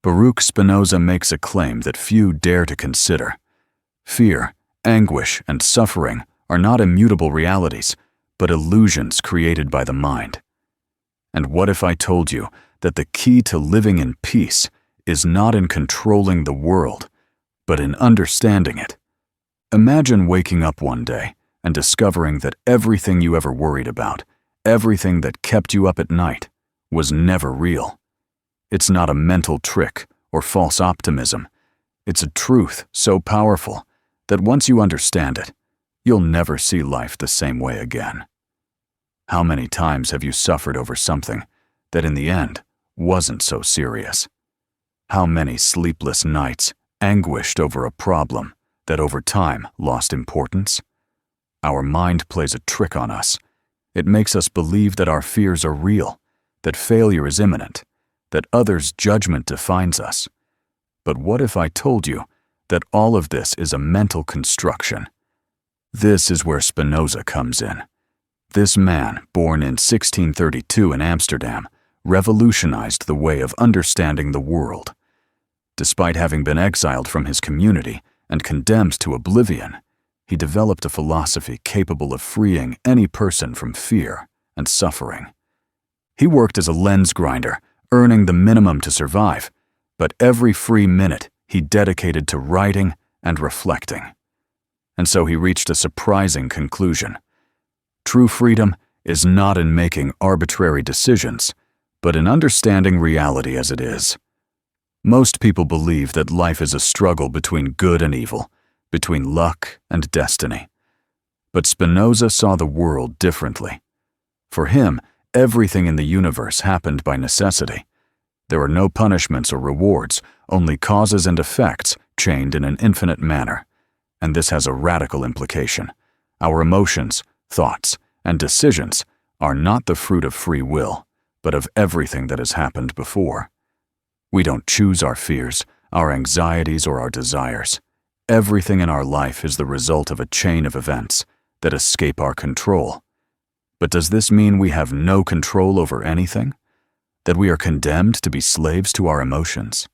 Baruch Spinoza makes a claim that few dare to consider. Fear, anguish, and suffering are not immutable realities, but illusions created by the mind. And what if I told you that the key to living in peace is not in controlling the world, but in understanding it? Imagine waking up one day and discovering that everything you ever worried about, everything that kept you up at night, was never real. It's not a mental trick or false optimism. It's a truth so powerful that once you understand it, you'll never see life the same way again. How many times have you suffered over something that in the end wasn't so serious? How many sleepless nights anguished over a problem that over time lost importance? Our mind plays a trick on us. It makes us believe that our fears are real, that failure is imminent, that others' judgment defines us. But what if I told you that all of this is a mental construction? This is where Spinoza comes in. This man, born in 1632 in Amsterdam, revolutionized the way of understanding the world. Despite having been exiled from his community and condemned to oblivion, he developed a philosophy capable of freeing any person from fear and suffering. He worked as a lens grinder, earning the minimum to survive, but every free minute he dedicated to writing and reflecting. And so he reached a surprising conclusion. True freedom is not in making arbitrary decisions, but in understanding reality as it is. Most people believe that life is a struggle between good and evil, between luck and destiny. But Spinoza saw the world differently. For him, everything in the universe happened by necessity. There are no punishments or rewards, only causes and effects chained in an infinite manner. And this has a radical implication. Our emotions, thoughts, and decisions are not the fruit of free will, but of everything that has happened before. We don't choose our fears, our anxieties, or our desires. Everything in our life is the result of a chain of events that escape our control. But does this mean we have no control over anything? That we are condemned to be slaves to our emotions?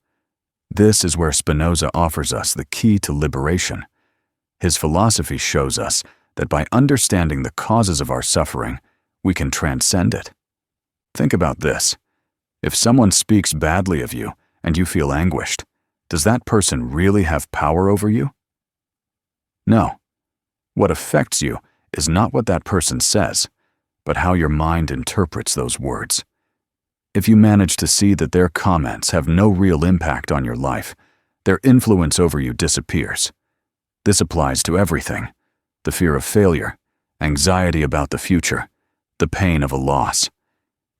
This is where Spinoza offers us the key to liberation. His philosophy shows us that by understanding the causes of our suffering, we can transcend it. Think about this. If someone speaks badly of you and you feel anguished, does that person really have power over you? No. What affects you is not what that person says, but how your mind interprets those words. If you manage to see that their comments have no real impact on your life, their influence over you disappears. This applies to everything: the fear of failure, anxiety about the future, the pain of a loss.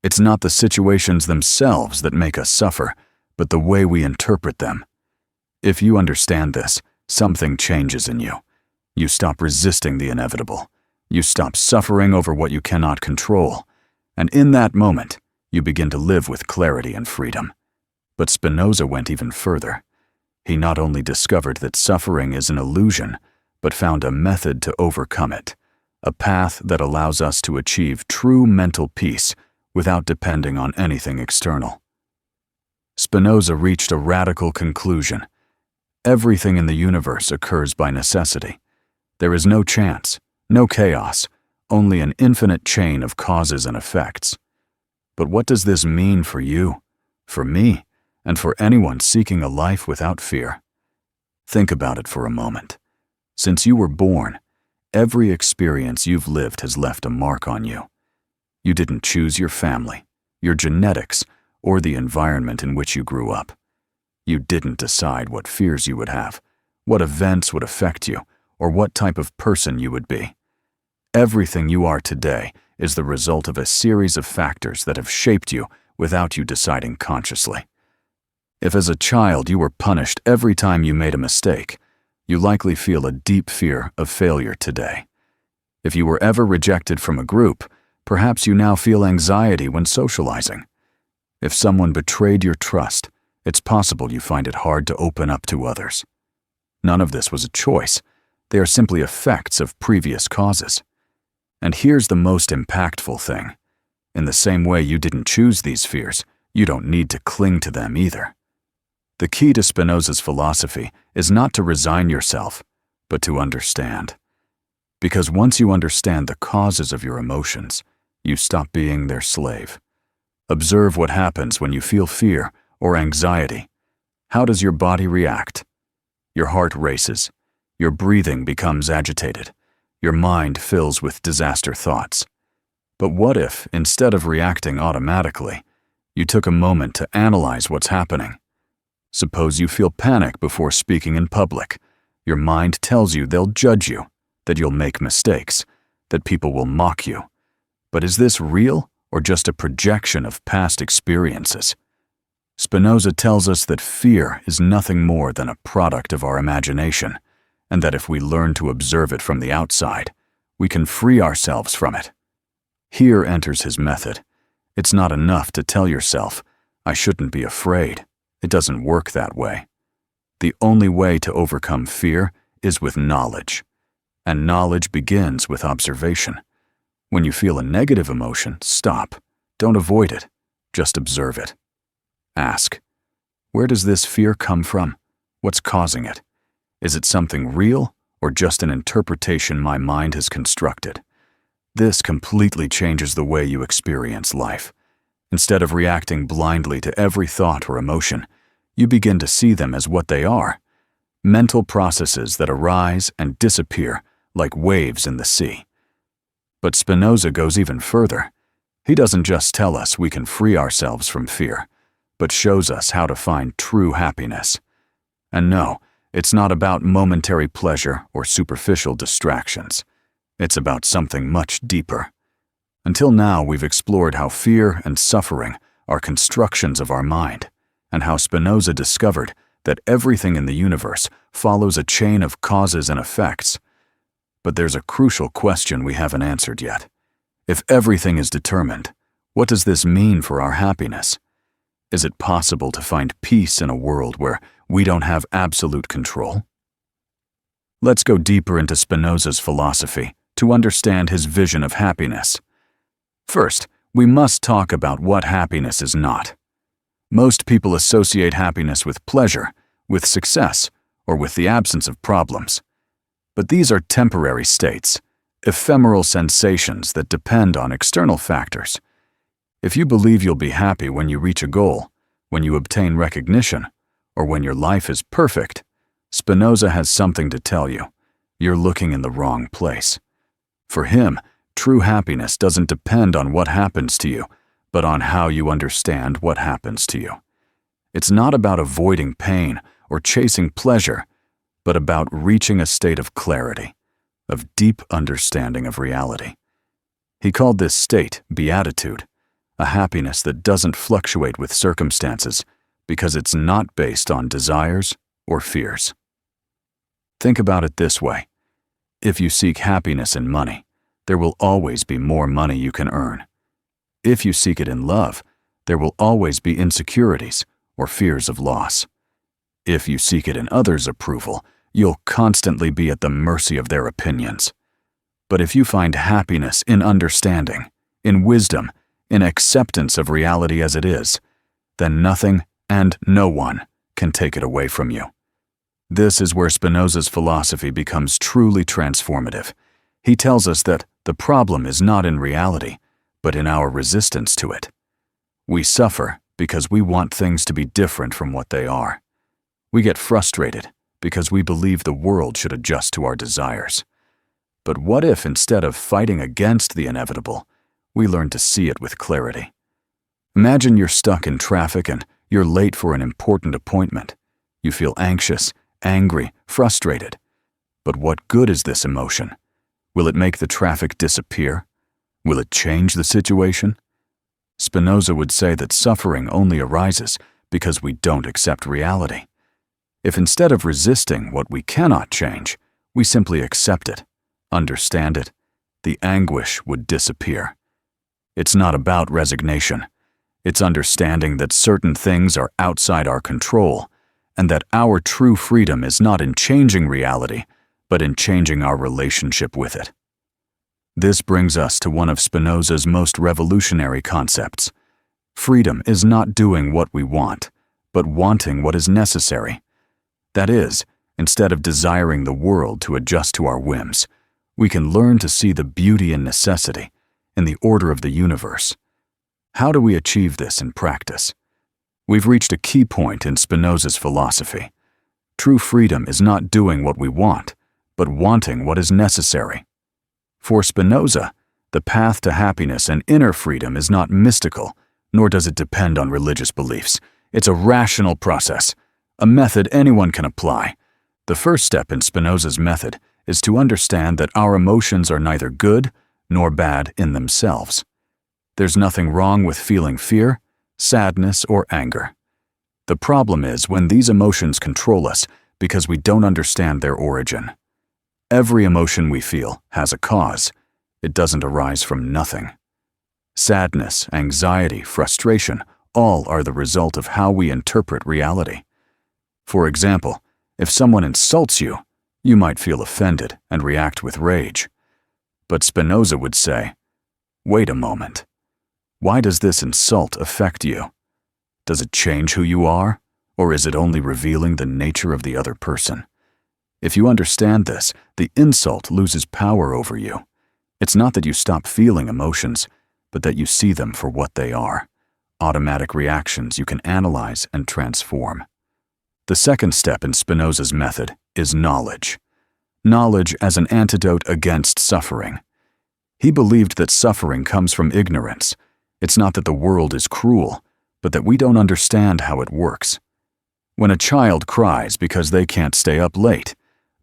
It's not the situations themselves that make us suffer, but the way we interpret them. If you understand this, something changes in you. You stop resisting the inevitable. You stop suffering over what you cannot control. And in that moment, you begin to live with clarity and freedom. But Spinoza went even further. He not only discovered that suffering is an illusion, but found a method to overcome it, a path that allows us to achieve true mental peace without depending on anything external. Spinoza reached a radical conclusion. Everything in the universe occurs by necessity. There is no chance, no chaos, only an infinite chain of causes and effects. But what does this mean for you, for me, and for anyone seeking a life without fear? Think about it for a moment. Since you were born, every experience you've lived has left a mark on you. You didn't choose your family, your genetics, or the environment in which you grew up. You didn't decide what fears you would have, what events would affect you, or what type of person you would be. Everything you are today is the result of a series of factors that have shaped you without you deciding consciously. If as a child you were punished every time you made a mistake, you likely feel a deep fear of failure today. If you were ever rejected from a group, perhaps you now feel anxiety when socializing. If someone betrayed your trust, it's possible you find it hard to open up to others. None of this was a choice. They are simply effects of previous causes. And here's the most impactful thing. In the same way you didn't choose these fears, you don't need to cling to them either. The key to Spinoza's philosophy is not to resign yourself, but to understand. Because once you understand the causes of your emotions, you stop being their slave. Observe what happens when you feel fear or anxiety. How does your body react? Your heart races. Your breathing becomes agitated. Your mind fills with disaster thoughts. But what if, instead of reacting automatically, you took a moment to analyze what's happening? Suppose you feel panic before speaking in public. Your mind tells you they'll judge you, that you'll make mistakes, that people will mock you. But is this real or just a projection of past experiences? Spinoza tells us that fear is nothing more than a product of our imagination, and that if we learn to observe it from the outside, we can free ourselves from it. Here enters his method. It's not enough to tell yourself, "I shouldn't be afraid." It doesn't work that way. The only way to overcome fear is with knowledge, and knowledge begins with observation. When you feel a negative emotion, stop. Don't avoid it. Just observe it. Ask, where does this fear come from? What's causing it? Is it something real or just an interpretation my mind has constructed? This completely changes the way you experience life. Instead of reacting blindly to every thought or emotion, you begin to see them as what they are, mental processes that arise and disappear like waves in the sea. But Spinoza goes even further. He doesn't just tell us we can free ourselves from fear, but shows us how to find true happiness. And no, it's not about momentary pleasure or superficial distractions. It's about something much deeper. Until now, we've explored how fear and suffering are constructions of our mind, and how Spinoza discovered that everything in the universe follows a chain of causes and effects. But there's a crucial question we haven't answered yet. If everything is determined, what does this mean for our happiness? Is it possible to find peace in a world where we don't have absolute control? Let's go deeper into Spinoza's philosophy to understand his vision of happiness. First, we must talk about what happiness is not. Most people associate happiness with pleasure, with success, or with the absence of problems. But these are temporary states, ephemeral sensations that depend on external factors. If you believe you'll be happy when you reach a goal, when you obtain recognition, or when your life is perfect, Spinoza has something to tell you. You're looking in the wrong place. For him, true happiness doesn't depend on what happens to you, but on how you understand what happens to you. It's not about avoiding pain or chasing pleasure, but about reaching a state of clarity, of deep understanding of reality. He called this state beatitude, a happiness that doesn't fluctuate with circumstances because it's not based on desires or fears. Think about it this way. If you seek happiness in money, there will always be more money you can earn. If you seek it in love, there will always be insecurities or fears of loss. If you seek it in others' approval, you'll constantly be at the mercy of their opinions. But if you find happiness in understanding, in wisdom, in acceptance of reality as it is, then nothing and no one can take it away from you. This is where Spinoza's philosophy becomes truly transformative. He tells us that the problem is not in reality, but in our resistance to it. We suffer because we want things to be different from what they are. We get frustrated because we believe the world should adjust to our desires. But what if, instead of fighting against the inevitable, we learn to see it with clarity? Imagine you're stuck in traffic and you're late for an important appointment. You feel anxious, angry, frustrated. But what good is this emotion? Will it make the traffic disappear? Will it change the situation? Spinoza would say that suffering only arises because we don't accept reality. If instead of resisting what we cannot change, we simply accept it, understand it, the anguish would disappear. It's not about resignation. It's understanding that certain things are outside our control, and that our true freedom is not in changing reality, but in changing our relationship with it. This brings us to one of Spinoza's most revolutionary concepts. Freedom is not doing what we want, but wanting what is necessary. That is, instead of desiring the world to adjust to our whims, we can learn to see the beauty and necessity in the order of the universe. How do we achieve this in practice? We've reached a key point in Spinoza's philosophy. True freedom is not doing what we want, but wanting what is necessary. For Spinoza, the path to happiness and inner freedom is not mystical, nor does it depend on religious beliefs. It's a rational process, a method anyone can apply. The first step in Spinoza's method is to understand that our emotions are neither good nor bad in themselves. There's nothing wrong with feeling fear, sadness, or anger. The problem is when these emotions control us because we don't understand their origin. Every emotion we feel has a cause. It doesn't arise from nothing. Sadness, anxiety, frustration, all are the result of how we interpret reality. For example, if someone insults you, you might feel offended and react with rage. But Spinoza would say, wait a moment. Why does this insult affect you? Does it change who you are, or is it only revealing the nature of the other person? If you understand this, the insult loses power over you. It's not that you stop feeling emotions, but that you see them for what they are, automatic reactions you can analyze and transform. The second step in Spinoza's method is knowledge. Knowledge as an antidote against suffering. He believed that suffering comes from ignorance. It's not that the world is cruel, but that we don't understand how it works. When a child cries because they can't stay up late,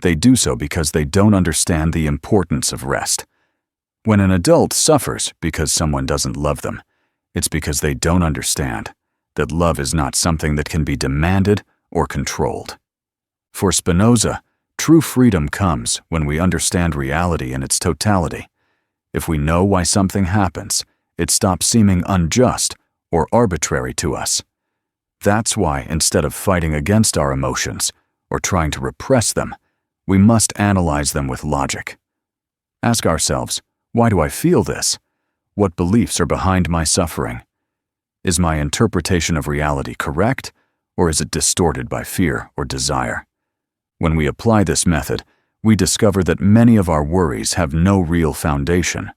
they do so because they don't understand the importance of rest. When an adult suffers because someone doesn't love them, it's because they don't understand that love is not something that can be demanded or controlled. For Spinoza, true freedom comes when we understand reality in its totality. If we know why something happens, it stops seeming unjust or arbitrary to us. That's why, instead of fighting against our emotions or trying to repress them, we must analyze them with logic. Ask ourselves, why do I feel this? What beliefs are behind my suffering? Is my interpretation of reality correct, or is it distorted by fear or desire? When we apply this method, we discover that many of our worries have no real foundation.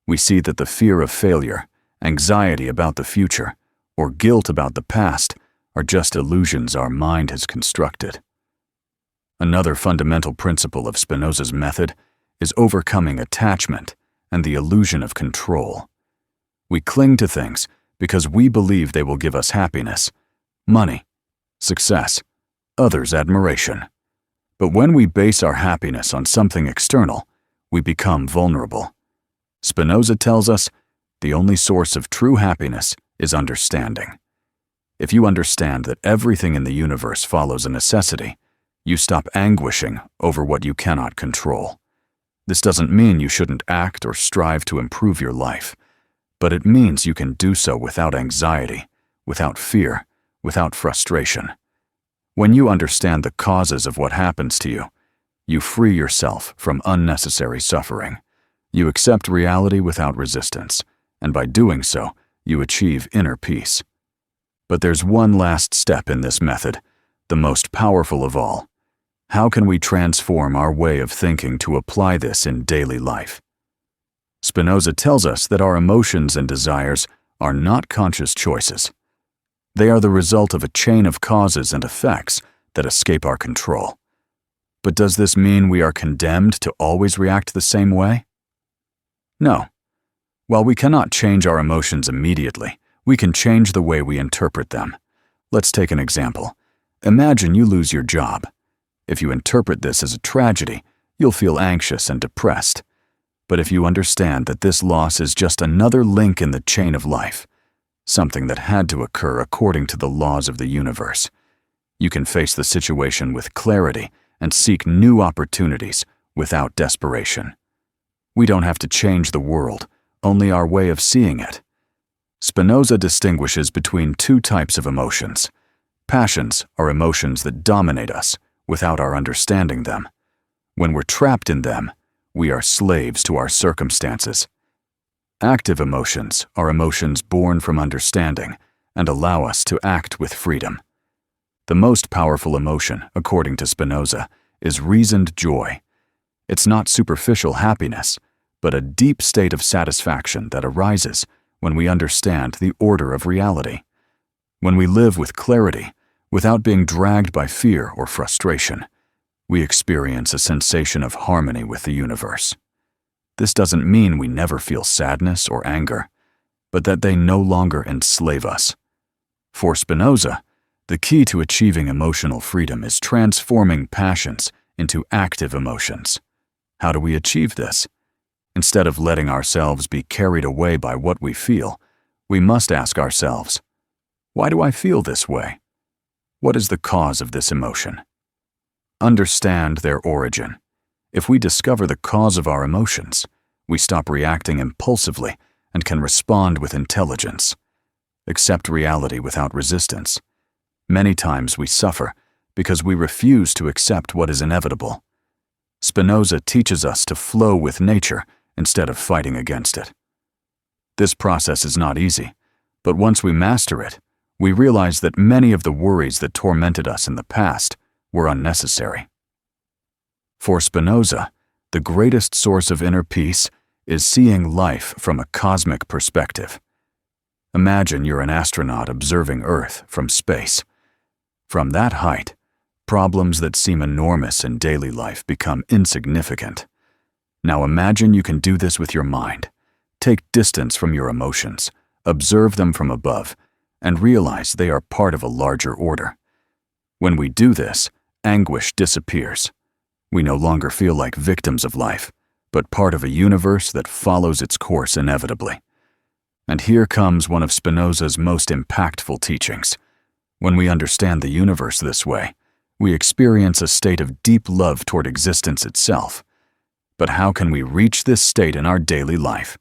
We see that the fear of failure, anxiety about the future, or guilt about the past are just illusions our mind has constructed. Another fundamental principle of Spinoza's method is overcoming attachment and the illusion of control. We cling to things because we believe they will give us happiness, money, success, others' admiration. But when we base our happiness on something external, we become vulnerable. Spinoza tells us the only source of true happiness is understanding. If you understand that everything in the universe follows a necessity, you stop anguishing over what you cannot control. This doesn't mean you shouldn't act or strive to improve your life, but it means you can do so without anxiety, without fear, without frustration. When you understand the causes of what happens to you, you free yourself from unnecessary suffering. You accept reality without resistance, and by doing so, you achieve inner peace. But there's one last step in this method, the most powerful of all. How can we transform our way of thinking to apply this in daily life? Spinoza tells us that our emotions and desires are not conscious choices. They are the result of a chain of causes and effects that escape our control. But does this mean we are condemned to always react the same way? No. While we cannot change our emotions immediately, we can change the way we interpret them. Let's take an example. Imagine you lose your job. If you interpret this as a tragedy, you'll feel anxious and depressed. But if you understand that this loss is just another link in the chain of life, something that had to occur according to the laws of the universe, you can face the situation with clarity and seek new opportunities without desperation. We don't have to change the world, only our way of seeing it. Spinoza distinguishes between two types of emotions. Passions are emotions that dominate us without our understanding them. When we're trapped in them, we are slaves to our circumstances. Active emotions are emotions born from understanding and allow us to act with freedom. The most powerful emotion, according to Spinoza, is reasoned joy. It's not superficial happiness, but a deep state of satisfaction that arises when we understand the order of reality. When we live with clarity, without being dragged by fear or frustration, we experience a sensation of harmony with the universe. This doesn't mean we never feel sadness or anger, but that they no longer enslave us. For Spinoza, the key to achieving emotional freedom is transforming passions into active emotions. How do we achieve this? Instead of letting ourselves be carried away by what we feel, we must ask ourselves, why do I feel this way? What is the cause of this emotion? Understand their origin. If we discover the cause of our emotions, we stop reacting impulsively and can respond with intelligence. Accept reality without resistance. Many times we suffer because we refuse to accept what is inevitable. Spinoza teaches us to flow with nature instead of fighting against it. This process is not easy, but once we master it, we realize that many of the worries that tormented us in the past were unnecessary. For Spinoza, the greatest source of inner peace is seeing life from a cosmic perspective. Imagine you're an astronaut observing Earth from space. From that height, problems that seem enormous in daily life become insignificant. Now imagine you can do this with your mind. Take distance from your emotions, observe them from above, and realize they are part of a larger order. When we do this, anguish disappears. We no longer feel like victims of life, but part of a universe that follows its course inevitably. And here comes one of Spinoza's most impactful teachings. When we understand the universe this way, we experience a state of deep love toward existence itself. But how can we reach this state in our daily life?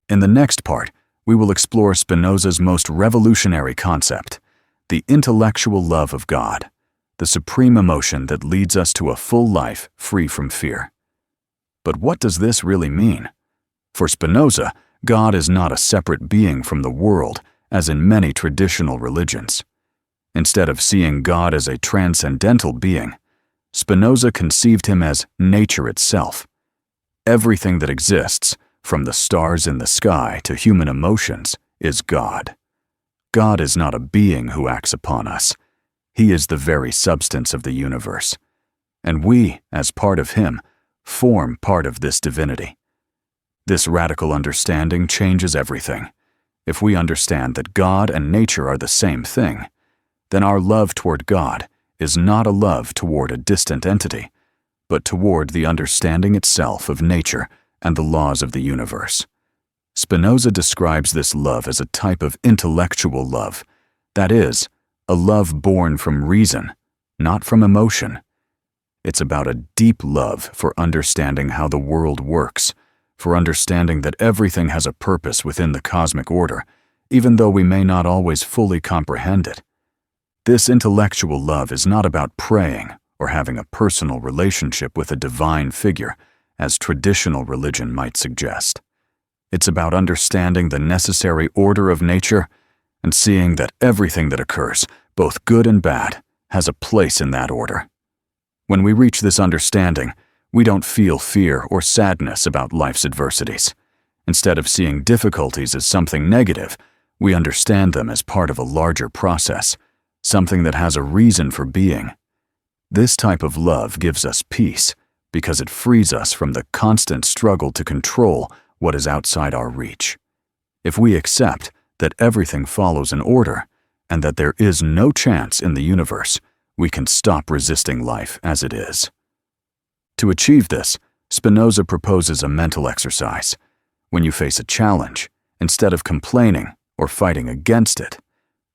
In the next part, we will explore Spinoza's most revolutionary concept, the intellectual love of God, the supreme emotion that leads us to a full life free from fear. But what does this really mean? For Spinoza, God is not a separate being from the world, as in many traditional religions. Instead of seeing God as a transcendental being, Spinoza conceived him as nature itself. Everything that exists, from the stars in the sky to human emotions, is God. God is not a being who acts upon us. He is the very substance of the universe. And we, as part of him, form part of this divinity. This radical understanding changes everything. If we understand that God and nature are the same thing, then our love toward God is not a love toward a distant entity, but toward the understanding itself of nature and the laws of the universe. Spinoza describes this love as a type of intellectual love, that is, a love born from reason, not from emotion. It's about a deep love for understanding how the world works, for understanding that everything has a purpose within the cosmic order, even though we may not always fully comprehend it. This intellectual love is not about praying or having a personal relationship with a divine figure, as traditional religion might suggest. It's about understanding the necessary order of nature and seeing that everything that occurs, both good and bad, has a place in that order. When we reach this understanding, we don't feel fear or sadness about life's adversities. Instead of seeing difficulties as something negative, we understand them as part of a larger process, something that has a reason for being. This type of love gives us peace because it frees us from the constant struggle to control what is outside our reach. If we accept that everything follows an order and that there is no chance in the universe, we can stop resisting life as it is. To achieve this, Spinoza proposes a mental exercise. When you face a challenge, instead of complaining or fighting against it,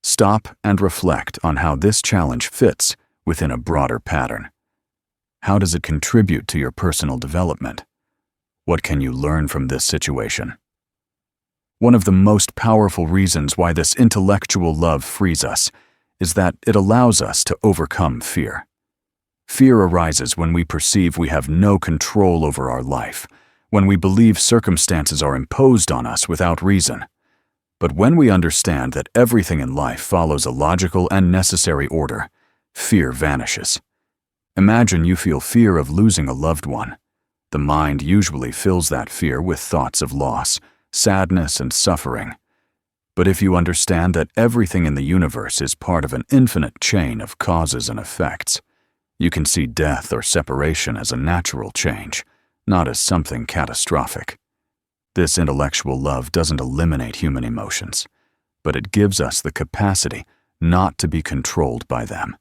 stop and reflect on how this challenge fits within a broader pattern. How does it contribute to your personal development? What can you learn from this situation? One of the most powerful reasons why this intellectual love frees us is that it allows us to overcome fear. Fear arises when we perceive we have no control over our life, when we believe circumstances are imposed on us without reason. But when we understand that everything in life follows a logical and necessary order, fear vanishes. Imagine you feel fear of losing a loved one. The mind usually fills that fear with thoughts of loss, sadness, and suffering. But if you understand that everything in the universe is part of an infinite chain of causes and effects, you can see death or separation as a natural change, not as something catastrophic. This intellectual love doesn't eliminate human emotions, but it gives us the capacity not to be controlled by them.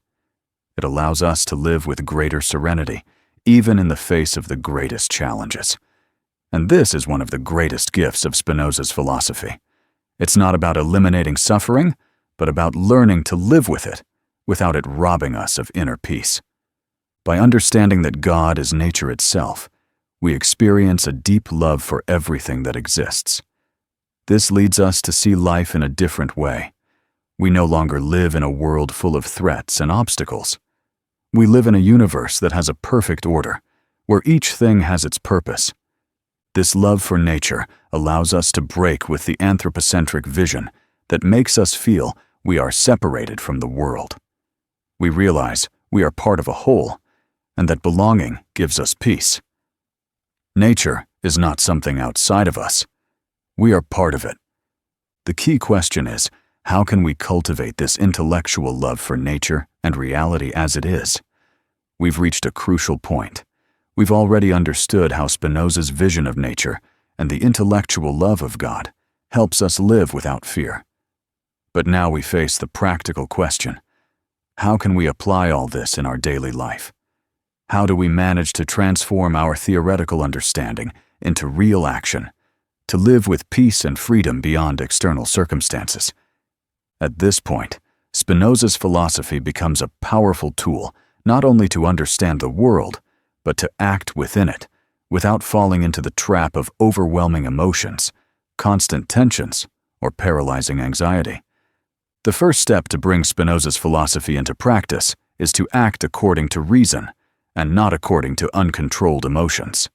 It allows us to live with greater serenity, even in the face of the greatest challenges. And this is one of the greatest gifts of Spinoza's philosophy. It's not about eliminating suffering, but about learning to live with it without it robbing us of inner peace. By understanding that God is nature itself, we experience a deep love for everything that exists. This leads us to see life in a different way. We no longer live in a world full of threats and obstacles. We live in a universe that has a perfect order, where each thing has its purpose. This love for nature allows us to break with the anthropocentric vision that makes us feel we are separated from the world. We realize we are part of a whole, and that belonging gives us peace. Nature is not something outside of us. We are part of it. The key question is, how can we cultivate this intellectual love for nature and reality as it is? We've reached a crucial point. We've already understood how Spinoza's vision of nature and the intellectual love of God helps us live without fear. But now we face the practical question: how can we apply all this in our daily life? How do we manage to transform our theoretical understanding into real action, to live with peace and freedom beyond external circumstances? At this point, Spinoza's philosophy becomes a powerful tool not only to understand the world, but to act within it, without falling into the trap of overwhelming emotions, constant tensions, or paralyzing anxiety. The first step to bring Spinoza's philosophy into practice is to act according to reason, and not according to uncontrolled emotions.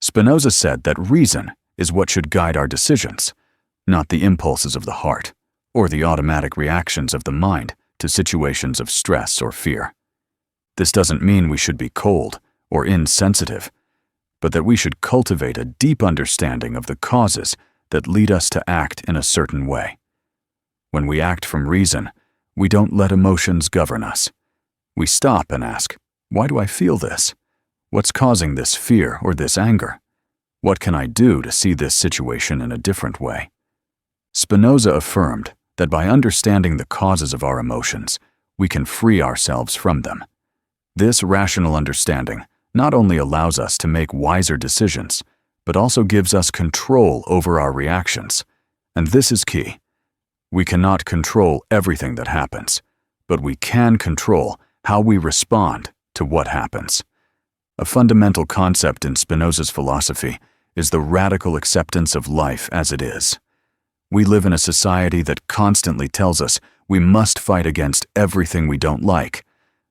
Spinoza said that reason is what should guide our decisions, not the impulses of the heart, or the automatic reactions of the mind to situations of stress or fear. This doesn't mean we should be cold or insensitive, but that we should cultivate a deep understanding of the causes that lead us to act in a certain way. When we act from reason, we don't let emotions govern us. We stop and ask, why do I feel this? What's causing this fear or this anger? What can I do to see this situation in a different way? Spinoza affirmed that by understanding the causes of our emotions, we can free ourselves from them. This rational understanding not only allows us to make wiser decisions, but also gives us control over our reactions. And this is key. We cannot control everything that happens, but we can control how we respond to what happens. A fundamental concept in Spinoza's philosophy is the radical acceptance of life as it is. We live in a society that constantly tells us we must fight against everything we don't like,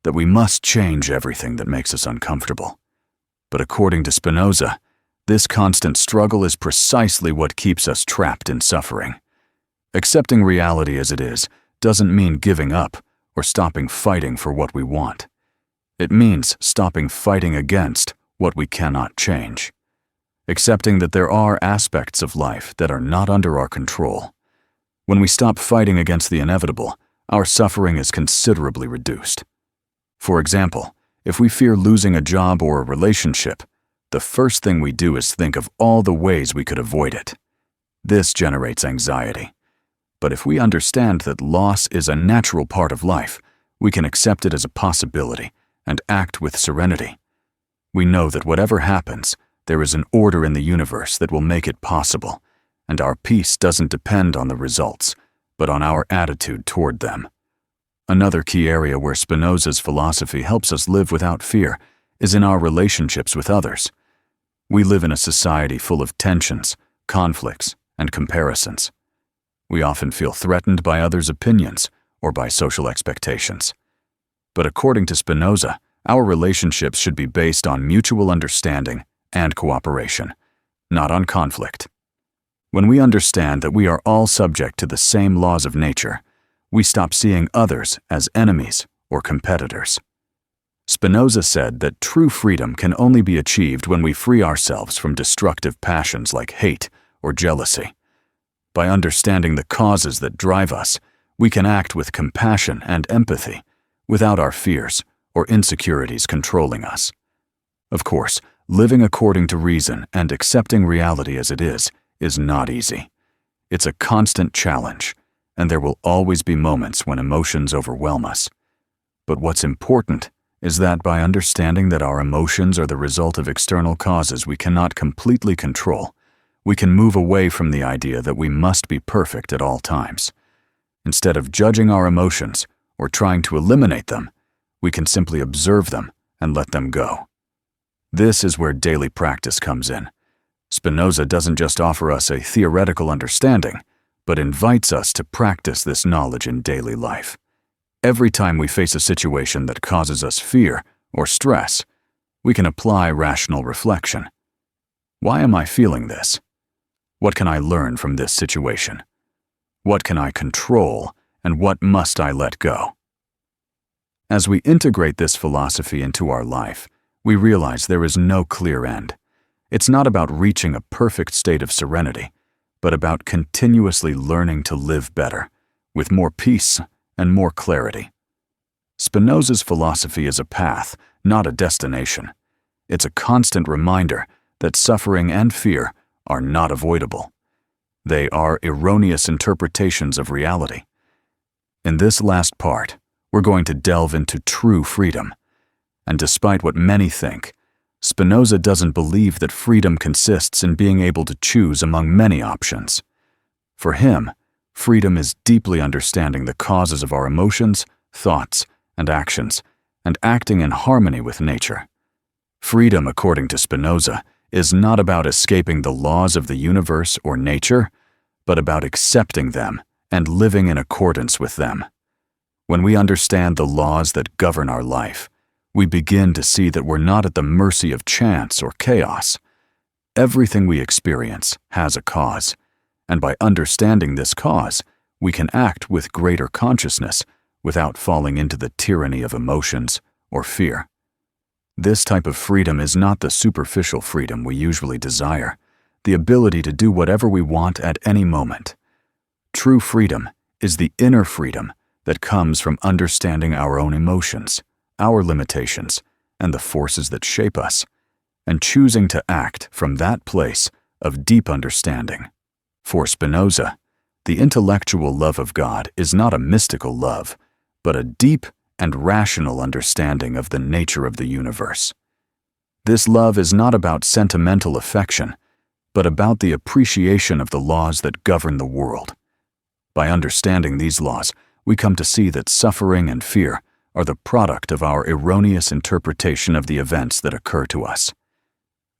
that we must change everything that makes us uncomfortable. But according to Spinoza, this constant struggle is precisely what keeps us trapped in suffering. Accepting reality as it is doesn't mean giving up or stopping fighting for what we want. It means stopping fighting against what we cannot change. Accepting that there are aspects of life that are not under our control. When we stop fighting against the inevitable, our suffering is considerably reduced. For example, if we fear losing a job or a relationship, the first thing we do is think of all the ways we could avoid it. This generates anxiety. But if we understand that loss is a natural part of life, we can accept it as a possibility and act with serenity. We know that whatever happens, there is an order in the universe that will make it possible, and our peace doesn't depend on the results, but on our attitude toward them. Another key area where Spinoza's philosophy helps us live without fear is in our relationships with others. We live in a society full of tensions, conflicts, and comparisons. We often feel threatened by others' opinions or by social expectations. But according to Spinoza, our relationships should be based on mutual understanding and cooperation, not on conflict. When we understand that we are all subject to the same laws of nature, we stop seeing others as enemies or competitors. Spinoza said that true freedom can only be achieved when we free ourselves from destructive passions like hate or jealousy. By understanding the causes that drive us, we can act with compassion and empathy without our fears or insecurities controlling us. Of course, living according to reason and accepting reality as it is not easy. It's a constant challenge, and there will always be moments when emotions overwhelm us. But what's important is that by understanding that our emotions are the result of external causes we cannot completely control, we can move away from the idea that we must be perfect at all times. Instead of judging our emotions or trying to eliminate them, we can simply observe them and let them go. This is where daily practice comes in. Spinoza doesn't just offer us a theoretical understanding, but invites us to practice this knowledge in daily life. Every time we face a situation that causes us fear or stress, we can apply rational reflection. Why am I feeling this? What can I learn from this situation? What can I control, and what must I let go? As we integrate this philosophy into our life, we realize there is no clear end. It's not about reaching a perfect state of serenity, but about continuously learning to live better, with more peace and more clarity. Spinoza's philosophy is a path, not a destination. It's a constant reminder that suffering and fear are not avoidable. They are erroneous interpretations of reality. In this last part, we're going to delve into true freedom. And despite what many think, Spinoza doesn't believe that freedom consists in being able to choose among many options. For him, freedom is deeply understanding the causes of our emotions, thoughts, and actions, and acting in harmony with nature. Freedom, according to Spinoza, is not about escaping the laws of the universe or nature, but about accepting them and living in accordance with them. When we understand the laws that govern our life, we begin to see that we're not at the mercy of chance or chaos. Everything we experience has a cause, and by understanding this cause, we can act with greater consciousness without falling into the tyranny of emotions or fear. This type of freedom is not the superficial freedom we usually desire, the ability to do whatever we want at any moment. True freedom is the inner freedom that comes from understanding our own emotions, our limitations, and the forces that shape us, and choosing to act from that place of deep understanding. For Spinoza, the intellectual love of God is not a mystical love, but a deep and rational understanding of the nature of the universe. This love is not about sentimental affection, but about the appreciation of the laws that govern the world. By understanding these laws, we come to see that suffering and fear are the product of our erroneous interpretation of the events that occur to us.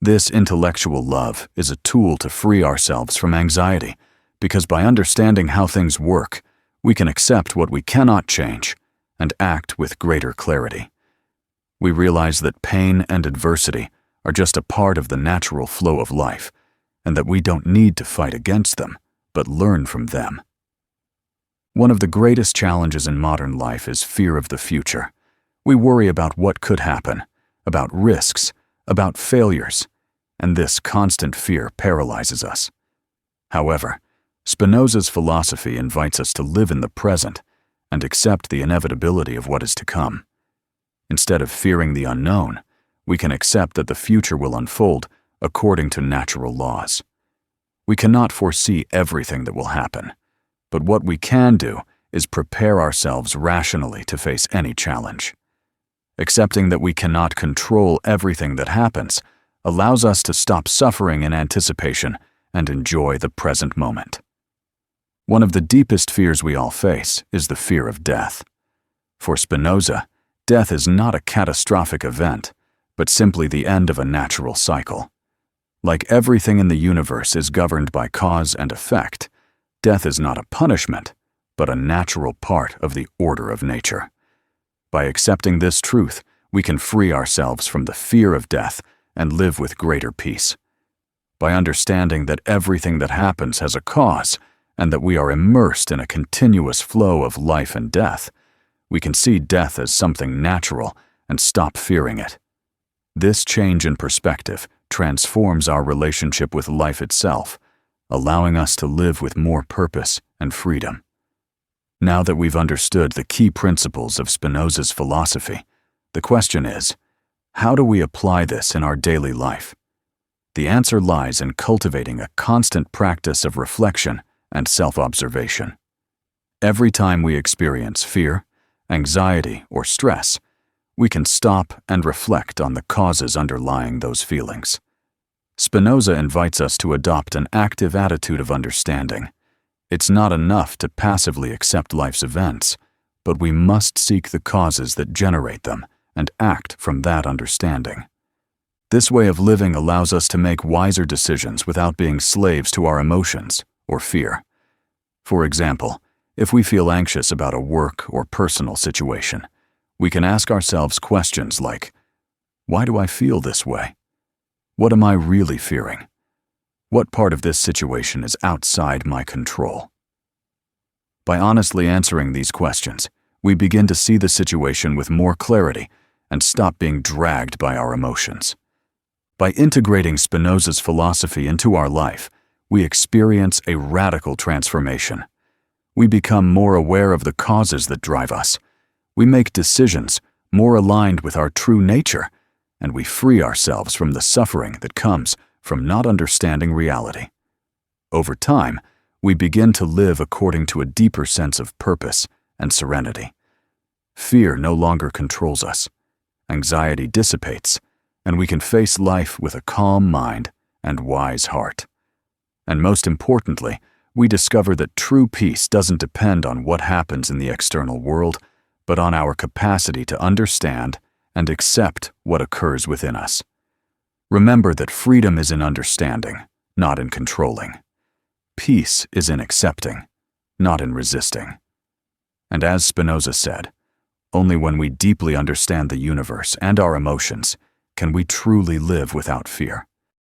This intellectual love is a tool to free ourselves from anxiety, because by understanding how things work, we can accept what we cannot change and act with greater clarity. We realize that pain and adversity are just a part of the natural flow of life, and that we don't need to fight against them, but learn from them. One of the greatest challenges in modern life is fear of the future. We worry about what could happen, about risks, about failures, and this constant fear paralyzes us. However, Spinoza's philosophy invites us to live in the present and accept the inevitability of what is to come. Instead of fearing the unknown, we can accept that the future will unfold according to natural laws. We cannot foresee everything that will happen, but what we can do is prepare ourselves rationally to face any challenge. Accepting that we cannot control everything that happens allows us to stop suffering in anticipation and enjoy the present moment. One of the deepest fears we all face is the fear of death. For Spinoza, death is not a catastrophic event, but simply the end of a natural cycle. Like everything in the universe is governed by cause and effect, death is not a punishment, but a natural part of the order of nature. By accepting this truth, we can free ourselves from the fear of death and live with greater peace. By understanding that everything that happens has a cause and that we are immersed in a continuous flow of life and death, We can see death as something natural and stop fearing it. This change in perspective transforms our relationship with life itself, allowing us to live with more purpose and freedom. Now that we've understood the key principles of Spinoza's philosophy, the question is, how do we apply this in our daily life? The answer lies in cultivating a constant practice of reflection and self-observation. Every time we experience fear, anxiety, or stress, we can stop and reflect on the causes underlying those feelings. Spinoza invites us to adopt an active attitude of understanding. It's not enough to passively accept life's events, but we must seek the causes that generate them and act from that understanding. This way of living allows us to make wiser decisions without being slaves to our emotions or fear. For example, if we feel anxious about a work or personal situation, we can ask ourselves questions like, why do I feel this way? What am I really fearing? What part of this situation is outside my control? By honestly answering these questions, we begin to see the situation with more clarity and stop being dragged by our emotions. By integrating Spinoza's philosophy into our life, we experience a radical transformation. We become more aware of the causes that drive us. We make decisions more aligned with our true nature, and we free ourselves from the suffering that comes from not understanding reality. Over time, we begin to live according to a deeper sense of purpose and serenity. Fear no longer controls us. Anxiety dissipates, and we can face life with a calm mind and wise heart. And most importantly, we discover that true peace doesn't depend on what happens in the external world, but on our capacity to understand and accept what occurs within us. Remember that freedom is in understanding, not in controlling. Peace is in accepting, not in resisting. And as Spinoza said, only when we deeply understand the universe and our emotions can we truly live without fear.